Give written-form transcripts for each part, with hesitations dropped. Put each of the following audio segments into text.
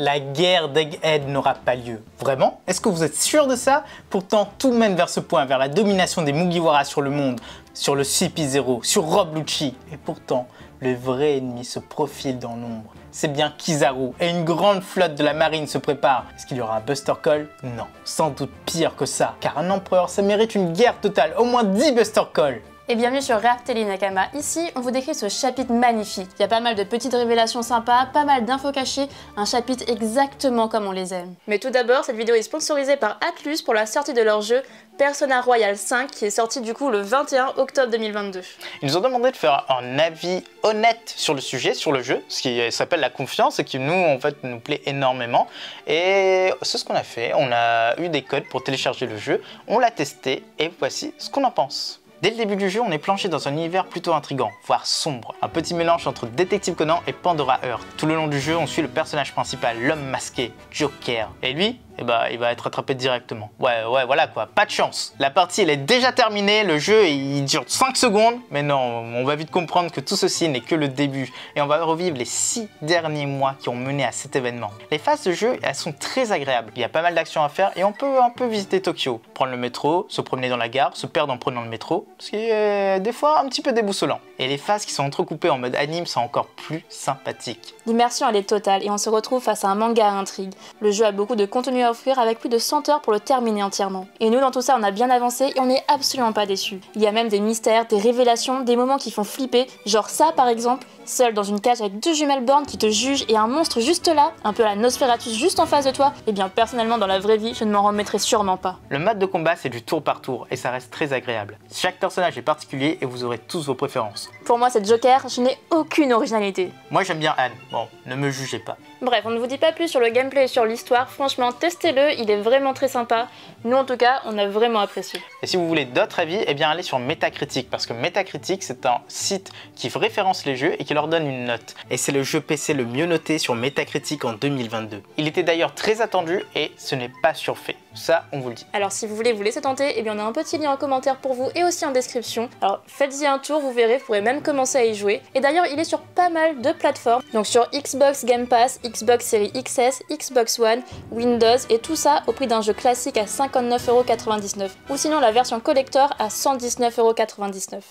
la guerre d'Egghead n'aura pas lieu. Vraiment? Est-ce que vous êtes sûr de ça? Pourtant, tout mène vers ce point, vers la domination des Mugiwara sur le monde, sur le CP0, sur Rob Lucci. Et pourtant, le vrai ennemi se profile dans l'ombre. C'est bien Kizaru, et une grande flotte de la marine se prépare. Est-ce qu'il y aura un Buster Call? Non, sans doute pire que ça, car un empereur, ça mérite une guerre totale, au moins 10 Buster Call. Et bienvenue sur Rare Télé Nakama. Ici, on vous décrit ce chapitre magnifique. Il y a pas mal de petites révélations sympas, pas mal d'infos cachées, un chapitre exactement comme on les aime. Mais tout d'abord, cette vidéo est sponsorisée par Atlus pour la sortie de leur jeu Persona Royal 5 qui est sorti du coup le 21 octobre 2022. Ils nous ont demandé de faire un avis honnête sur le sujet, sur le jeu, ce qui s'appelle la confiance et qui nous plaît énormément. Et c'est ce qu'on a fait, on a eu des codes pour télécharger le jeu, on l'a testé et voici ce qu'on en pense. Dès le début du jeu, on est plongé dans un univers plutôt intrigant, voire sombre. Un petit mélange entre Détective Conan et Pandora Hearts. Tout le long du jeu, on suit le personnage principal, l'homme masqué, Joker. Et lui, il va être attrapé directement. Ouais, voilà quoi, pas de chance. La partie, elle est déjà terminée, le jeu, il dure 5 secondes. Mais non, on va vite comprendre que tout ceci n'est que le début. Et on va revivre les 6 derniers mois qui ont mené à cet événement. Les phases de jeu, elles sont très agréables. Il y a pas mal d'actions à faire et on peut un peu visiter Tokyo. Prendre le métro, se promener dans la gare, se perdre en prenant le métro. Ce qui est des fois un petit peu déboussolant. Et les phases qui sont entrecoupées en mode anime sont encore plus sympathiques. L'immersion elle est totale et on se retrouve face à un manga à intrigue. Le jeu a beaucoup de contenu à offrir avec plus de 100 heures pour le terminer entièrement. Et nous dans tout ça on a bien avancé et on n'est absolument pas déçus. Il y a même des mystères, des révélations, des moments qui font flipper, genre ça par exemple, seul dans une cage avec 2 jumelles bornes qui te jugent et un monstre juste là, un peu à la Nosferatus juste en face de toi, et bien personnellement dans la vraie vie je ne m'en remettrai sûrement pas. Le mode de combat c'est du tour par tour et ça reste très agréable. Chaque personnage est particulier et vous aurez tous vos préférences. Pour moi c'est Joker, je n'ai aucune originalité. Moi j'aime bien Anne, bon, ne me jugez pas. Bref, on ne vous dit pas plus sur le gameplay et sur l'histoire, franchement testez-le, il est vraiment très sympa. Nous en tout cas, on a vraiment apprécié. Et si vous voulez d'autres avis, eh bien allez sur Metacritic, parce que Metacritic c'est un site qui référence les jeux et qui leur donne une note. Et c'est le jeu PC le mieux noté sur Metacritic en 2022. Il était d'ailleurs très attendu et ce n'est pas surfait. Ça, on vous le dit. Alors si vous voulez vous laisser tenter, eh bien on a un petit lien en commentaire pour vous et aussi en description. Alors faites-y un tour, vous verrez, vous pourrez même commencer à y jouer. Et d'ailleurs il est sur pas mal de plateformes, donc sur Xbox Game Pass, Xbox Series XS, Xbox One, Windows et tout ça au prix d'un jeu classique à 59,99 €. Ou sinon la version collector à 119,99 €.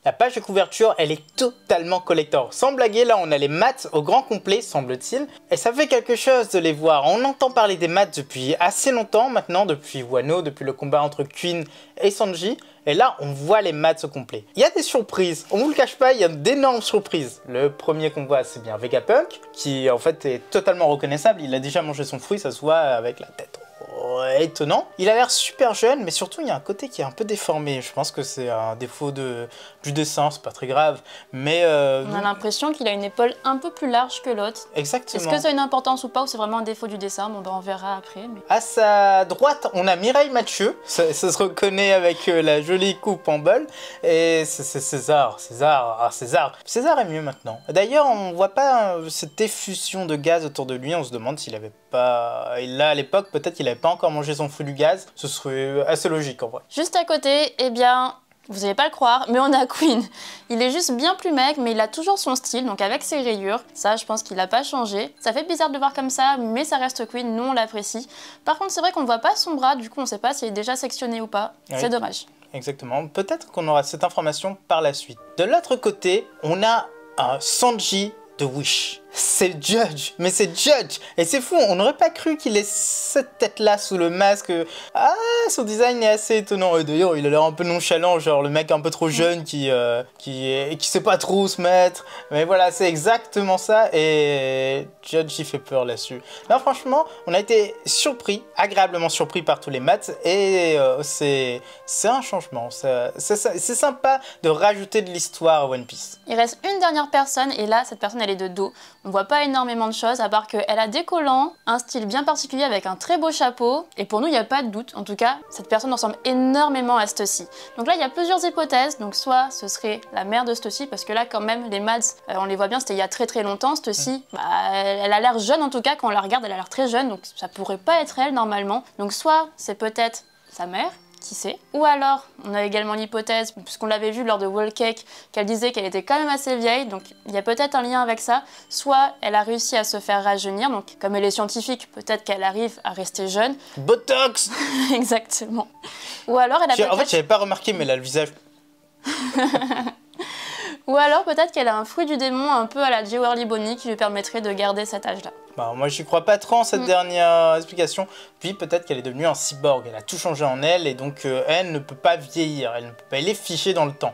La page de couverture, elle est totalement collector. Sans blaguer, là on a les maths au grand complet, semble-t-il. Et ça fait quelque chose de les voir. On entend parler des maths depuis assez longtemps maintenant, depuis Wano, depuis le combat entre Queen et Sanji. Et là, on voit les maths au complet. Il y a des surprises, on vous le cache pas, il y a d'énormes surprises. Le premier qu'on voit, c'est bien Vegapunk, qui en fait est totalement reconnaissable. Il a déjà mangé son fruit, ça se voit avec la tête. Étonnant. Il a l'air super jeune, mais surtout il y a un côté qui est un peu déformé. Je pense que c'est un défaut du dessin, c'est pas très grave. Mais on a l'impression qu'il a une épaule un peu plus large que l'autre. Exactement. Est-ce que ça a une importance ou pas, ou c'est vraiment un défaut du dessin? Bon ben on verra après. Mais... À sa droite, on a Mireille Mathieu. Ça se reconnaît avec la jolie coupe en bol. Et c'est César. César est mieux maintenant. D'ailleurs, on voit pas cette effusion de gaz autour de lui. On se demande s'il avait pas... Et là, à l'époque, peut-être qu'il avait pas encore mangé son fruit du gaz. Ce serait assez logique en vrai. Juste à côté, eh bien... Vous n'allez pas le croire, mais on a Queen. Il est juste bien plus maigre, mais il a toujours son style, donc avec ses rayures. Ça, je pense qu'il n'a pas changé. Ça fait bizarre de le voir comme ça, mais ça reste Queen, nous on l'apprécie. Par contre, c'est vrai qu'on ne voit pas son bras, du coup on ne sait pas s'il est déjà sectionné ou pas. Oui. C'est dommage. Exactement. Peut-être qu'on aura cette information par la suite. De l'autre côté, on a un Sanji de Wish. C'est Judge, mais c'est Judge. Et c'est fou, on n'aurait pas cru qu'il ait cette tête-là sous le masque. Ah, son design est assez étonnant. Et d'ailleurs, il a l'air un peu nonchalant, genre le mec un peu trop jeune qui sait pas trop où se mettre. Mais voilà, c'est exactement ça. Et Judge, il fait peur là-dessus. Non, franchement, on a été surpris, agréablement surpris par tous les maths. Et c'est un changement. C'est sympa de rajouter de l'histoire à One Piece. Il reste une dernière personne, et là, cette personne, elle est de dos. On voit pas énormément de choses, à part qu'elle a des collants, un style bien particulier avec un très beau chapeau, et pour nous, il n'y a pas de doute. En tout cas, cette personne ressemble énormément à Stussy. Donc là, il y a plusieurs hypothèses. Donc soit ce serait la mère de Stussy, parce que là, quand même, les Mads, on les voit bien, c'était il y a très longtemps. Stussy, elle a l'air jeune, en tout cas, quand on la regarde, elle a l'air très jeune, donc ça pourrait pas être elle, normalement. Donc soit c'est peut-être sa mère, Qui sait? Ou alors, on a également l'hypothèse, puisqu'on l'avait vu lors de Whole Cake, qu'elle disait qu'elle était quand même assez vieille, donc il y a peut-être un lien avec ça. Soit elle a réussi à se faire rajeunir, donc comme elle est scientifique, peut-être qu'elle arrive à rester jeune. Botox. Exactement. Ou alors elle a peut-être... En fait, j'avais pas remarqué, mais elle a le visage... Ou alors peut-être qu'elle a un fruit du démon un peu à la Jewelry Bonnie qui lui permettrait de garder cet âge-là. Bah, moi, j'y crois pas trop en cette dernière explication. Puis peut-être qu'elle est devenue un cyborg. Elle a tout changé en elle et donc elle ne peut pas vieillir. Elle ne peut pas. Elle est fichée dans le temps.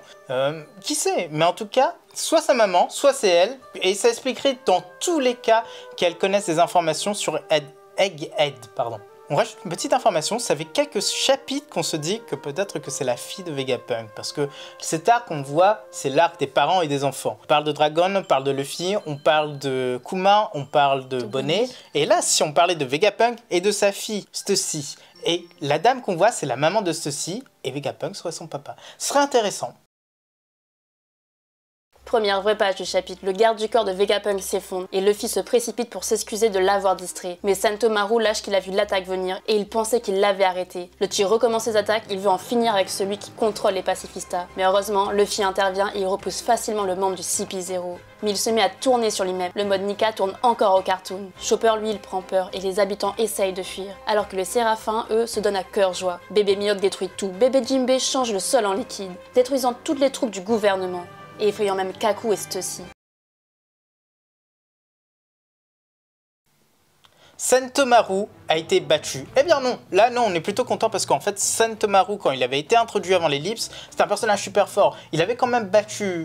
Qui sait? Mais en tout cas, soit sa maman, soit c'est elle. Et ça expliquerait dans tous les cas qu'elle connaisse des informations sur Egghead, pardon. On rajoute une petite information, ça fait quelques chapitres qu'on se dit que peut-être que c'est la fille de Vegapunk, parce que cet arc, on voit, c'est l'arc des parents et des enfants. On parle de Dragon, on parle de Luffy, on parle de Kuma, on parle de Bonnet, et là, si on parlait de Vegapunk et de sa fille, Stussy, et la dame qu'on voit, c'est la maman de Stussy, et Vegapunk serait son papa. Ce serait intéressant. Première vraie page du chapitre, le garde du corps de Vegapunk s'effondre et Luffy se précipite pour s'excuser de l'avoir distrait. Mais Sentomaru lâche qu'il a vu l'attaque venir et il pensait qu'il l'avait arrêté. Le Chi recommence ses attaques, il veut en finir avec celui qui contrôle les pacifistas. Mais heureusement, Luffy intervient et il repousse facilement le membre du CP0. Mais il se met à tourner sur lui-même. Le mode Nika tourne encore au cartoon. Chopper lui il prend peur et les habitants essayent de fuir. Alors que les Séraphins, eux, se donnent à cœur joie. Bébé Mihawk détruit tout. Bébé Jinbei change le sol en liquide, détruisant toutes les troupes du gouvernement. Et effrayant même Kaku et Stussy. Sentomaru a été battu. Eh bien non, là non, on est plutôt content parce qu'en fait Sentomaru, quand il avait été introduit avant l'ellipse, c'était un personnage super fort. Il avait quand même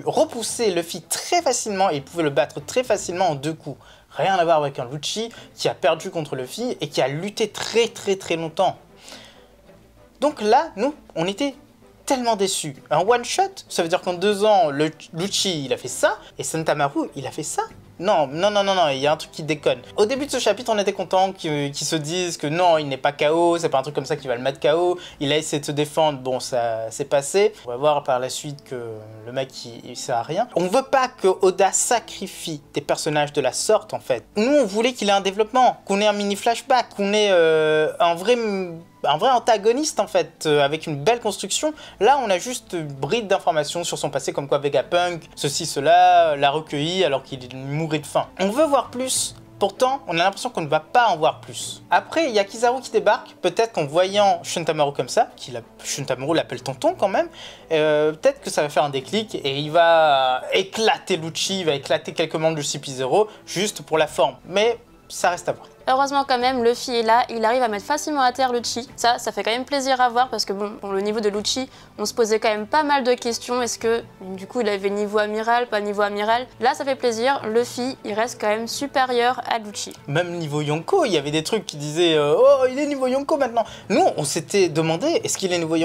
repoussé Luffy très facilement et il pouvait le battre très facilement en 2 coups. Rien à voir avec un Lucci qui a perdu contre Luffy et qui a lutté très longtemps. Donc là, nous, on était tellement déçus. Un one shot, ça veut dire qu'en 2 ans, Lucci il a fait ça et Sentomaru il a fait ça. Non, il y a un truc qui déconne. Au début de ce chapitre, on était content qu'ils se disent que non, il n'est pas KO, c'est pas un truc comme ça qui va le mettre KO. Il a essayé de se défendre, bon, ça s'est passé. On va voir par la suite que le mec, il sert à rien. On veut pas que Oda sacrifie des personnages de la sorte, en fait. Nous, on voulait qu'il ait un développement, qu'on ait un mini flashback, qu'on ait un vrai antagoniste en fait, avec une belle construction. Là, on a juste une bride d'informations sur son passé, comme quoi Vegapunk, ceci, cela, l'a recueilli alors qu'il mourait de faim. On veut voir plus. Pourtant, on a l'impression qu'on ne va pas en voir plus. Après, il y a Kizaru qui débarque, peut-être qu'en voyant Shuntameru comme ça, Shuntameru l'appelle tonton quand même, peut-être que ça va faire un déclic et il va éclater Lucci, il va éclater quelques membres du CP0, juste pour la forme. Mais ça reste à voir. Heureusement quand même, Luffy est là, il arrive à mettre facilement à terre Lucci. Ça fait quand même plaisir à voir parce que bon, pour le niveau de Lucci, on se posait quand même pas mal de questions. Est-ce que du coup il avait niveau amiral, pas niveau amiral? Là ça fait plaisir, Luffy il reste quand même supérieur à Lucci. Même niveau Yonko, il y avait des trucs qui disaient oh il est niveau Yonko maintenant. Nous on s'était demandé est-ce qu'il est niveau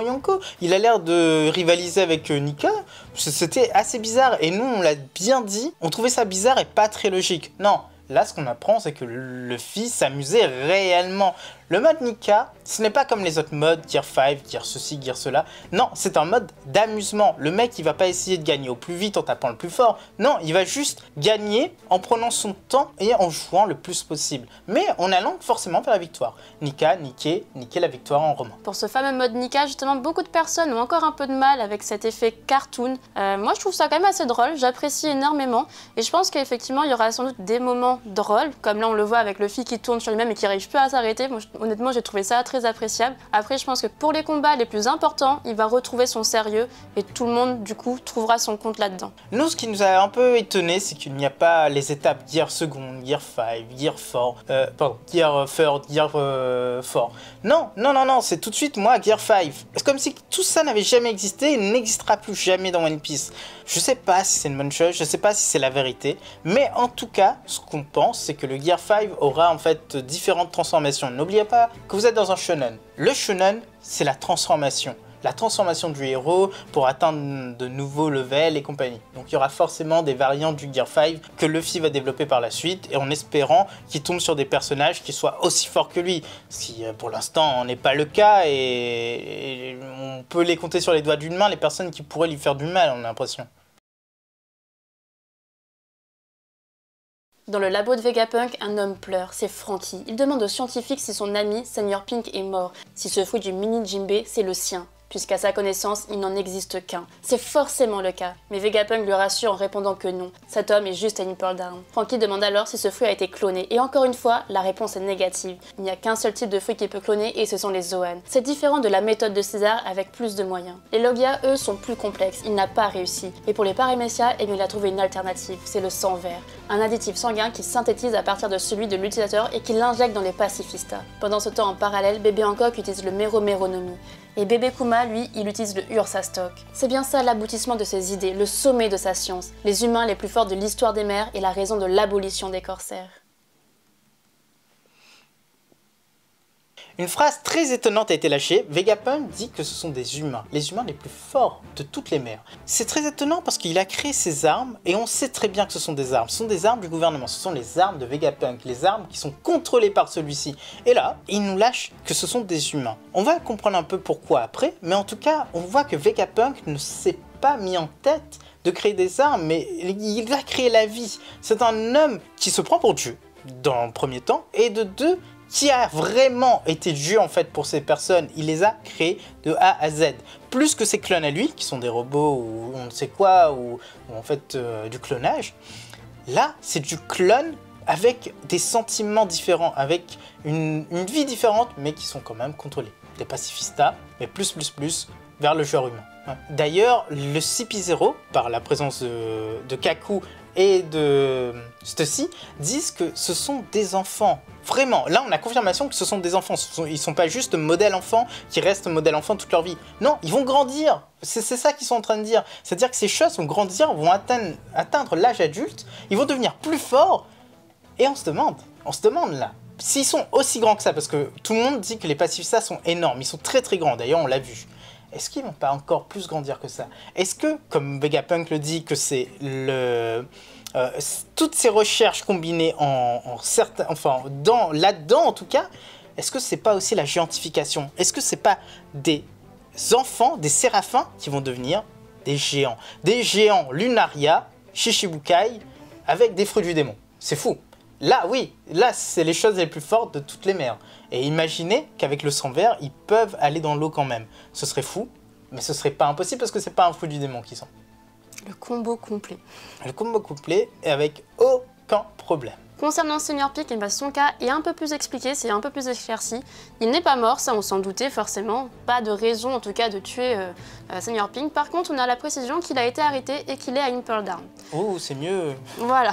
Yonko? Il a l'air de rivaliser avec Nika. C'était assez bizarre et nous on l'a bien dit, on trouvait ça bizarre et pas très logique. Non. Là, ce qu'on apprend, c'est que Luffy s'amusait réellement. Le mode Nika, ce n'est pas comme les autres modes, Gear 5, Gear ceci, Gear cela. Non, c'est un mode d'amusement. Le mec, il va pas essayer de gagner au plus vite en tapant le plus fort. Non, il va juste gagner en prenant son temps et en jouant le plus possible. Mais en allant forcément vers la victoire. Nika, niquer la victoire en roman. Pour ce fameux mode Nika, justement, beaucoup de personnes ont encore un peu de mal avec cet effet cartoon. Moi, je trouve ça quand même assez drôle, j'apprécie énormément. Et je pense qu'effectivement, il y aura sans doute des moments drôles, comme là on le voit avec Luffy qui tourne sur lui-même et qui n'arrive plus à s'arrêter. Honnêtement, j'ai trouvé ça très appréciable. Après, je pense que pour les combats les plus importants, il va retrouver son sérieux et tout le monde, du coup, trouvera son compte là-dedans. Nous, ce qui nous a un peu étonné, c'est qu'il n'y a pas les étapes Gear Second, Gear 5, Gear 4, Gear Third, Gear 4. Non, c'est tout de suite, moi, Gear 5. C'est comme si tout ça n'avait jamais existé et n'existera plus jamais dans One Piece. Je sais pas si c'est une bonne chose, je sais pas si c'est la vérité, mais en tout cas, ce qu'on pense, c'est que le Gear 5 aura en fait différentes transformations. N'oubliez pas que vous êtes dans un shonen. Le shonen, c'est la transformation du héros pour atteindre de nouveaux levels et compagnie. Donc il y aura forcément des variantes du Gear 5 que Luffy va développer par la suite et en espérant qu'il tombe sur des personnages qui soient aussi forts que lui. Ce qui pour l'instant n'est pas le cas et on peut les compter sur les doigts d'une main les personnes qui pourraient lui faire du mal, on a l'impression. Dans le labo de Vegapunk, un homme pleure, c'est Franky. Il demande aux scientifiques si son ami, Senior Pink, est mort, si ce fruit du mini Jinbei, c'est le sien. Puisqu'à sa connaissance, il n'en existe qu'un. C'est forcément le cas. Mais Vegapunk lui rassure en répondant que non. Cet homme est juste une Pearl Down. Franky demande alors si ce fruit a été cloné. Et encore une fois, la réponse est négative. Il n'y a qu'un seul type de fruit qui peut cloner et ce sont les Zoan. C'est différent de la méthode de César avec plus de moyens. Les Logia, eux, sont plus complexes. Il n'a pas réussi. Et pour les Paramecia, eh bien, il a trouvé une alternative. C'est le sang vert. Un additif sanguin qui synthétise à partir de celui de l'utilisateur et qui l'injecte dans les pacifistas. Pendant ce temps, en parallèle, Bébé Hancock utilise le Mero-Meronomi. Et Bébé Kuma, lui, il utilise le Ursa Stock. C'est bien ça l'aboutissement de ses idées, le sommet de sa science. Les humains les plus forts de l'histoire des mers et la raison de l'abolition des corsaires. Une phrase très étonnante a été lâchée. Vegapunk dit que ce sont des humains, les humains les plus forts de toutes les mers. C'est très étonnant parce qu'il a créé ces armes et on sait très bien que ce sont des armes. Ce sont des armes du gouvernement, ce sont les armes de Vegapunk, les armes qui sont contrôlées par celui-ci. Et là, il nous lâche que ce sont des humains. On va comprendre un peu pourquoi après, mais en tout cas, on voit que Vegapunk ne s'est pas mis en tête de créer des armes, mais il va créer la vie. C'est un homme qui se prend pour Dieu, dans le premier temps, et de deux, qui a vraiment été Dieu en fait pour ces personnes. Il les a créés de A à Z. Plus que ses clones à lui, qui sont des robots ou on ne sait quoi, ou en fait du clonage. Là, c'est du clone avec des sentiments différents, avec une vie différente, mais qui sont quand même contrôlés. Des pacifistas, mais plus vers le joueur humain. D'ailleurs, le CP0, par la présence de Kaku et de Stussy, disent que ce sont des enfants. Vraiment, là on a confirmation que ce sont des enfants. Ils ne sont pas juste modèles enfants qui restent modèles enfants toute leur vie. Non, ils vont grandir. C'est ça qu'ils sont en train de dire. C'est-à-dire que ces choses vont grandir, vont atteindre l'âge adulte, ils vont devenir plus forts. Et on se demande là, s'ils sont aussi grands que ça, parce que tout le monde dit que les pacifistas sont énormes, ils sont très grands, d'ailleurs on l'a vu. Est-ce qu'ils vont pas encore plus grandir que ça? Est-ce que, comme Vegapunk le dit, que c'est toutes ces recherches combinées là-dedans en tout cas, est-ce que c'est pas aussi la géantification? Est-ce que c'est pas des enfants, des séraphins qui vont devenir des géants? Des géants Lunaria, Shichibukai, avec des fruits du démon. C'est fou. Là, oui, là, c'est les choses les plus fortes de toutes les mers. Et imaginez qu'avec le sang vert, ils peuvent aller dans l'eau quand même. Ce serait fou, mais ce serait pas impossible parce que c'est pas un fruit du démon qu'ils sont. Le combo complet. Le combo complet et avec aucun problème. Concernant Senior Pink, son cas est un peu plus expliqué, c'est un peu plus éclairci. Il n'est pas mort, ça on s'en doutait forcément. Pas de raison en tout cas de tuer Senior Pink. Par contre, on a la précision qu'il a été arrêté et qu'il est à une Pearl Down. Oh, c'est mieux. Voilà.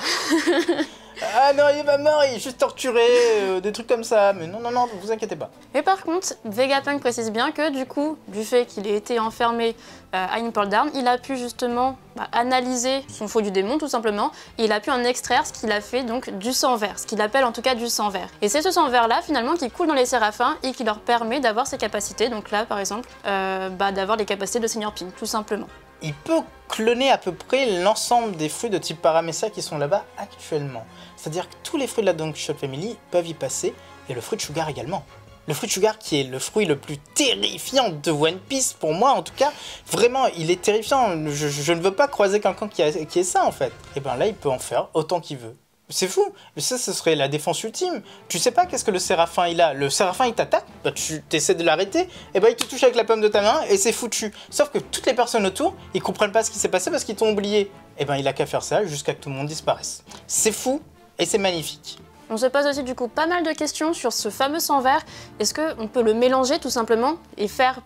Ah non, il est pas mort, il est juste torturé, des trucs comme ça. Mais non, vous inquiétez pas. Et par contre, Vegapunk précise bien que du coup, du fait qu'il ait été enfermé à une Pearl Down, il a pu justement analyser son fruit du démon tout simplement. Et il a pu en extraire ce qu'il a fait donc du sang vert, ce qu'il appelle en tout cas du sang vert. Et c'est ce sang vert là finalement qui coule dans les séraphins et qui leur permet d'avoir ces capacités. Donc là par exemple, d'avoir les capacités de Senior Pink tout simplement. Il peut cloner à peu près l'ensemble des fruits de type Paramecia qui sont là-bas actuellement. C'est-à-dire que tous les fruits de la Donkshot Family peuvent y passer, et le fruit de Sugar également. Le fruit de Sugar qui est le fruit le plus terrifiant de One Piece, pour moi en tout cas, vraiment il est terrifiant, je ne veux pas croiser quelqu'un qui est ça en fait. Et bien là il peut en faire autant qu'il veut. C'est fou, mais ça ce serait la défense ultime. Tu sais pas qu'est-ce que le séraphin il a. Le séraphin il t'attaque, bah, tu essaies de l'arrêter, et bah il te touche avec la paume de ta main et c'est foutu. Sauf que toutes les personnes autour, ils comprennent pas ce qui s'est passé parce qu'ils t'ont oublié. Et ben il a qu'à faire ça jusqu'à ce que tout le monde disparaisse. C'est fou et c'est magnifique. On se pose aussi du coup pas mal de questions sur ce fameux sang vert. Est-ce qu'on peut le mélanger tout simplement et faire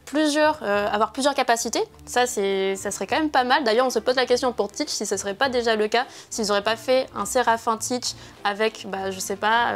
avoir plusieurs capacités? Ça serait quand même pas mal. D'ailleurs on se pose la question pour Teach si ce serait pas déjà le cas, s'ils n'auraient pas fait un séraphin Teach avec, je sais pas,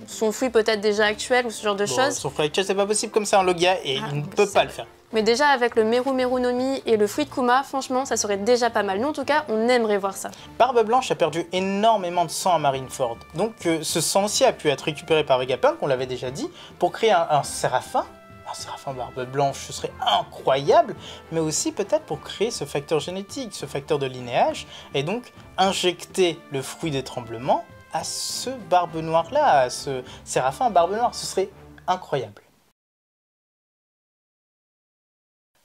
son fruit peut-être déjà actuel ou ce genre de choses. Son fruit actuel c'est pas possible comme c'est un Logia et il ne peut pas le faire. Mais déjà avec le Mero-Meronomi et le fruit de Kuma, franchement ça serait déjà pas mal. Nous en tout cas on aimerait voir ça. Barbe Blanche a perdu énormément de sang à Marineford. Donc ce sang aussi a pu être récupéré par Vegapunk, on l'avait déjà dit, pour créer un séraphin. Un séraphin Barbe Blanche, ce serait incroyable, mais aussi peut-être pour créer ce facteur génétique, ce facteur de linéage, et donc injecter le fruit des tremblements à ce Barbe Noire là, à ce séraphin Barbe Noire, ce serait incroyable.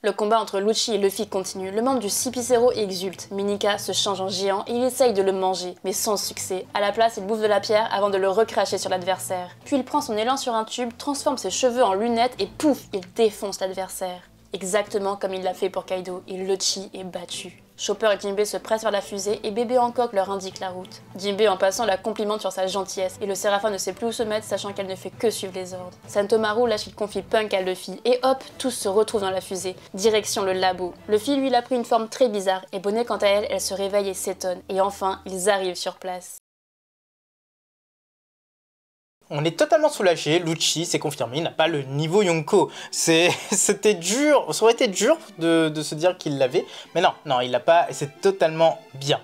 Le combat entre Lucci et Luffy continue, le membre du CP0 exulte, mais Nika se change en géant et il essaye de le manger, mais sans succès. À la place, il bouffe de la pierre avant de le recracher sur l'adversaire. Puis il prend son élan sur un tube, transforme ses cheveux en lunettes et pouf, il défonce l'adversaire. Exactement comme il l'a fait pour Kaido, et Lucci est battu. Chopper et Jinbei se pressent vers la fusée et Bébé Hancock leur indique la route. Jinbei en passant la complimente sur sa gentillesse et le Séraphin ne sait plus où se mettre sachant qu'elle ne fait que suivre les ordres. Sentomaru lâche qu'il confie Punk à Luffy et hop, tous se retrouvent dans la fusée, direction le labo. Luffy lui il a pris une forme très bizarre et Bonnet quant à elle, elle se réveille et s'étonne. Et enfin, ils arrivent sur place. On est totalement soulagé, Lucci, c'est confirmé, il n'a pas le niveau Yonko. C'était dur, ça aurait été dur de se dire qu'il l'avait, mais non, il l'a pas et c'est totalement bien.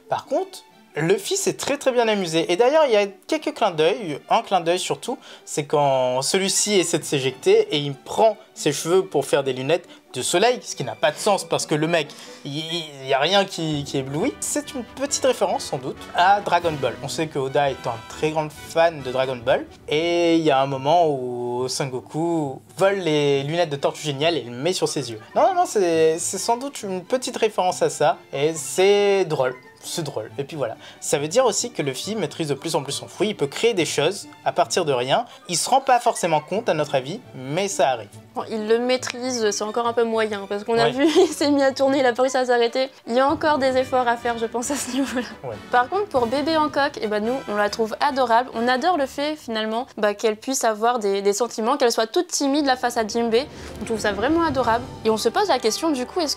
Par contre, Luffy s'est très bien amusé. Et d'ailleurs, il y a quelques clins d'œil, un clin d'œil surtout, c'est quand celui-ci essaie de s'éjecter et il prend ses cheveux pour faire des lunettes de soleil, ce qui n'a pas de sens parce que le mec, il n'y a rien qui éblouit. C'est une petite référence sans doute à Dragon Ball. On sait que Oda est un très grand fan de Dragon Ball et il y a un moment où Sengoku vole les lunettes de Tortue Géniale et le met sur ses yeux. Non, c'est sans doute une petite référence à ça et c'est drôle. C'est drôle, et puis voilà. Ça veut dire aussi que Luffy maîtrise de plus en plus son fruit, il peut créer des choses à partir de rien. Il se rend pas forcément compte à notre avis, mais ça arrive. Bon, il le maîtrise, c'est encore un peu moyen, parce qu'on a vu, il s'est mis à tourner, il a pas réussi à s'arrêter. Il y a encore des efforts à faire, je pense, à ce niveau-là. Ouais. Par contre, pour Bébé Hancock, nous, on la trouve adorable. On adore le fait, finalement, qu'elle puisse avoir des sentiments, qu'elle soit toute timide là face à Jinbei. On trouve ça vraiment adorable. Et on se pose la question, du coup, est-ce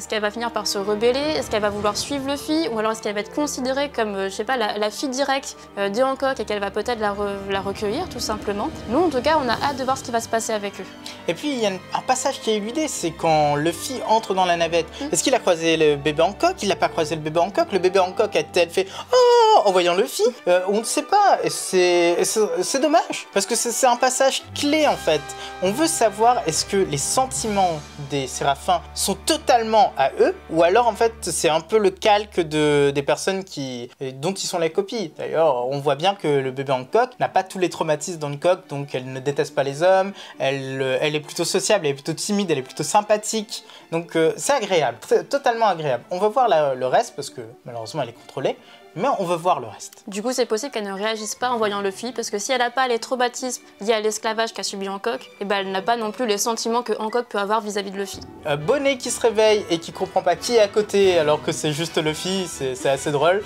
qu'elle va finir par se rebeller? Est-ce qu'elle va vouloir suivre Luffy? Ou alors est-ce qu'elle va être considérée comme, je sais pas, la fille directe de Hancock et qu'elle va peut-être la recueillir, tout simplement? Nous, en tout cas, on a hâte de voir ce qui va se passer avec eux. Et puis il y a un passage qui est éludé, c'est quand Luffy entre dans la navette. Est-ce qu'il a croisé le bébé Hancock? Il n'a pas croisé le bébé Hancock. Le bébé Hancock a-t-elle fait oh en voyant Luffy? On ne sait pas. C'est dommage parce que c'est un passage clé en fait. On veut savoir est-ce que les sentiments des Séraphins sont totalement à eux ou alors en fait c'est un peu le calque des personnes dont ils sont les copies. D'ailleurs, on voit bien que le bébé Hancock n'a pas tous les traumatismes d'Hancock, donc elle ne déteste pas les hommes, elle est plutôt sociable, elle est plutôt timide, elle est plutôt sympathique. Donc c'est agréable, totalement agréable. On va voir le reste parce que malheureusement elle est contrôlée. Mais on veut voir le reste. Du coup, c'est possible qu'elle ne réagisse pas en voyant Luffy, parce que si elle n'a pas les traumatismes liés à l'esclavage qu'a subi Hancock, elle n'a pas non plus les sentiments que Hancock peut avoir vis-à-vis de Luffy. Bonnet qui se réveille et qui comprend pas qui est à côté alors que c'est juste Luffy, c'est assez drôle.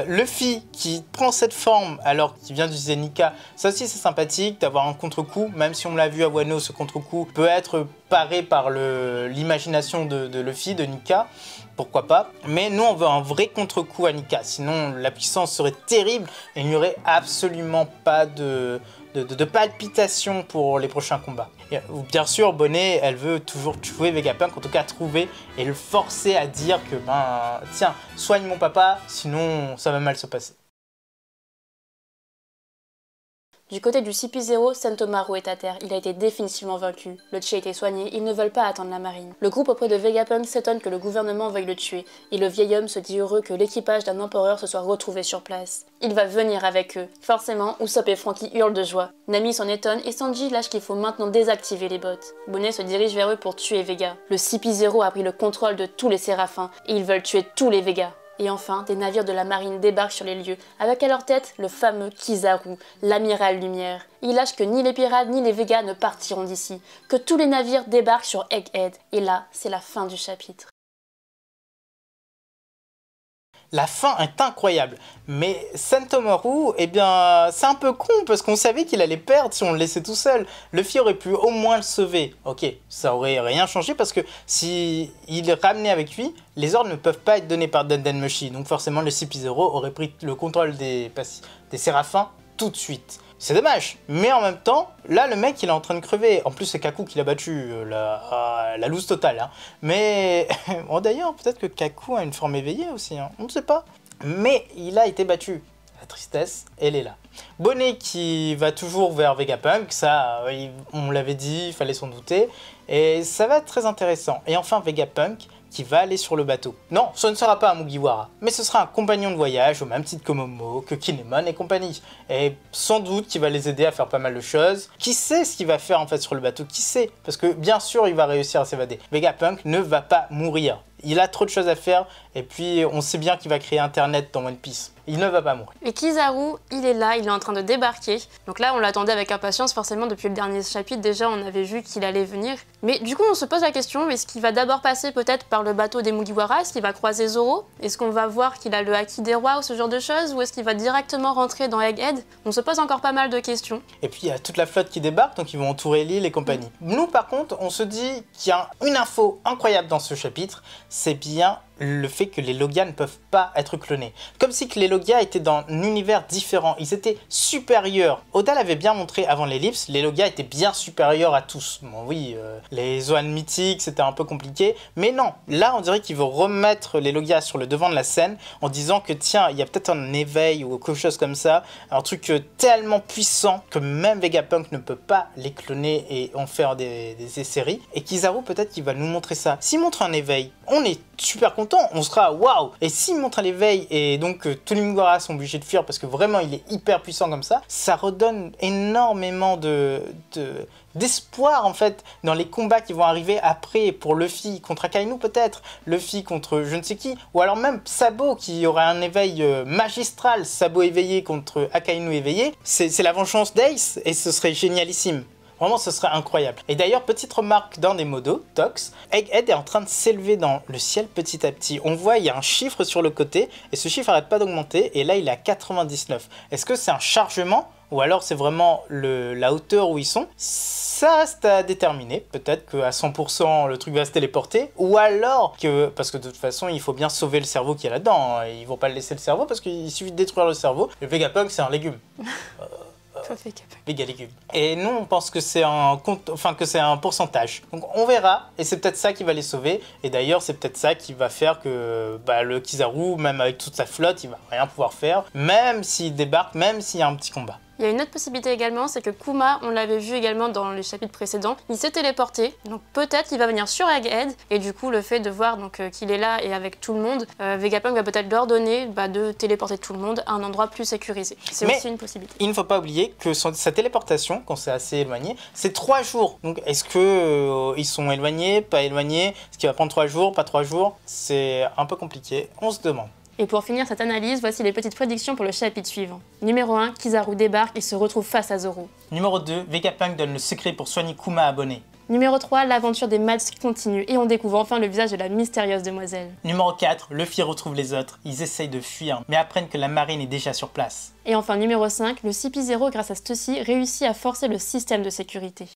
Luffy qui prend cette forme alors qu'il vient d'utiliser Nika, ça aussi c'est sympathique d'avoir un contre-coup, même si on l'a vu à Wano, ce contre-coup peut être paré par l'imagination de Luffy, de Nika. Pourquoi pas, mais nous on veut un vrai contre-coup à Nika, sinon la puissance serait terrible et il n'y aurait absolument pas de palpitation pour les prochains combats. Et, bien sûr, Bonnet, elle veut toujours tuer Vegapunk, en tout cas trouver et le forcer à dire que tiens, soigne mon papa, sinon ça va mal se passer. Du côté du CP0, Sentomaru est à terre, il a été définitivement vaincu. Le Chi a été soigné, ils ne veulent pas attendre la marine. Le groupe auprès de Vegapunk s'étonne que le gouvernement veuille le tuer, et le vieil homme se dit heureux que l'équipage d'un empereur se soit retrouvé sur place. Il va venir avec eux. Forcément, Usopp et Franky hurlent de joie. Nami s'en étonne et Sanji lâche qu'il faut maintenant désactiver les bots. Bonnet se dirige vers eux pour tuer Vega. Le CP0 a pris le contrôle de tous les Séraphins, et ils veulent tuer tous les Vegas. Et enfin, des navires de la marine débarquent sur les lieux, avec à leur tête le fameux Kizaru, l'amiral lumière. Il lâche que ni les pirates ni les Vegas ne partiront d'ici, que tous les navires débarquent sur Egghead. Et là, c'est la fin du chapitre. La fin est incroyable, mais Sentomaru, c'est un peu con parce qu'on savait qu'il allait perdre si on le laissait tout seul. Luffy aurait pu au moins le sauver. Ok, ça aurait rien changé parce que si il est ramené avec lui, les ordres ne peuvent pas être donnés par Denden Mushi. Donc forcément, le CP0 aurait pris le contrôle des Séraphins tout de suite. C'est dommage, mais en même temps, là le mec il est en train de crever. En plus c'est Kaku qui l'a battu, la loose totale. Hein. Mais bon, d'ailleurs peut-être que Kaku a une forme éveillée aussi, hein. On ne sait pas. Mais il a été battu. La tristesse, elle est là. Bonnet qui va toujours vers Vegapunk, ça on l'avait dit, il fallait s'en douter. Et ça va être très intéressant. Et enfin Vegapunk qui va aller sur le bateau. Non, ce ne sera pas un Mugiwara, mais ce sera un compagnon de voyage au même titre que Momo, que Kinemon et compagnie. Et sans doute qu'il va les aider à faire pas mal de choses. Qui sait ce qu'il va faire en fait sur le bateau? Qui sait? Parce que bien sûr il va réussir à s'évader. Vegapunk ne va pas mourir. Il a trop de choses à faire et puis on sait bien qu'il va créer Internet dans One Piece. Il ne va pas mourir. Et Kizaru, il est là, il est en train de débarquer. Donc là, on l'attendait avec impatience, forcément, depuis le dernier chapitre, déjà, on avait vu qu'il allait venir. Mais du coup, on se pose la question, est-ce qu'il va d'abord passer peut-être par le bateau des Mugiwara? Est-ce qu'il va croiser Zoro? Est-ce qu'on va voir qu'il a le Haki des rois ou ce genre de choses? Ou est-ce qu'il va directement rentrer dans Egghead? On se pose encore pas mal de questions. Et puis, il y a toute la flotte qui débarque, donc ils vont entourer l'île et compagnie. Nous, par contre, on se dit qu'il y a une info incroyable dans ce chapitre, c'est bien le fait que les Logia ne peuvent pas être clonés. Comme si que les Logia étaient dans un univers différent, ils étaient supérieurs. Oda l'avait bien montré avant l'ellipse, les Logia étaient bien supérieurs à tous. Bon oui, les Zoan mythiques c'était un peu compliqué, mais non, là on dirait qu'il veut remettre les Logia sur le devant de la scène en disant que tiens, il y a peut-être un éveil ou quelque chose comme ça, un truc tellement puissant que même Vegapunk ne peut pas les cloner et en faire des séries. Et Kizaru peut-être qu'il va nous montrer ça. S'il montre un éveil, on est super content, on sera waouh. Et s'il montre l'éveil et donc tous les Mugiwara sont obligés de fuir parce que vraiment il est hyper puissant comme ça redonne énormément d'espoir en fait dans les combats qui vont arriver après pour Luffy contre Akainu peut-être, Luffy contre je ne sais qui, ou alors même Sabo qui aura un éveil magistral, Sabo éveillé contre Akainu éveillé, c'est la vengeance d'Ace et ce serait génialissime. Vraiment, ce serait incroyable. Et d'ailleurs, petite remarque dans des modos, Tox, Egghead est en train de s'élever dans le ciel petit à petit. On voit, il y a un chiffre sur le côté, et ce chiffre n'arrête pas d'augmenter, et là, il est à 99. Est-ce que c'est un chargement, ou alors c'est vraiment la hauteur où ils sont? Ça, c'est à déterminer. Peut-être qu'à 100%, le truc va se téléporter, ou alors que, parce que de toute façon, il faut bien sauver le cerveau qui est là-dedans. Ils vont pas le laisser le cerveau, parce qu'il suffit de détruire le cerveau. Le Vegapunk, c'est un légume. Méga légumes. Et nous, on pense que c'est un pourcentage. Donc on verra, et c'est peut-être ça qui va les sauver. Et d'ailleurs, c'est peut-être ça qui va faire que le Kizaru, même avec toute sa flotte, il va rien pouvoir faire, même s'il débarque, même s'il y a un petit combat. Il y a une autre possibilité également, c'est que Kuma, on l'avait vu également dans les chapitres précédents, il s'est téléporté, donc peut-être qu'il va venir sur Egghead, et du coup le fait de voir qu'il est là et avec tout le monde, Vegapunk va peut-être leur donner de téléporter tout le monde à un endroit plus sécurisé. C'est aussi une possibilité. Il ne faut pas oublier que sa téléportation, quand c'est assez éloigné, c'est 3 jours. Donc est-ce que ils sont éloignés, pas éloignés? Est-ce qu'il va prendre 3 jours, pas 3 jours? C'est un peu compliqué, on se demande. Et pour finir cette analyse, voici les petites prédictions pour le chapitre suivant. Numéro 1, Kizaru débarque et se retrouve face à Zoro. Numéro 2, Vegapunk donne le secret pour soigner Kuma abonné. Numéro 3, l'aventure des Mads continue et on découvre enfin le visage de la mystérieuse demoiselle. Numéro 4, Luffy retrouve les autres, ils essayent de fuir, mais apprennent que la marine est déjà sur place. Et enfin numéro 5, le CP0 grâce à Stussy réussit à forcer le système de sécurité.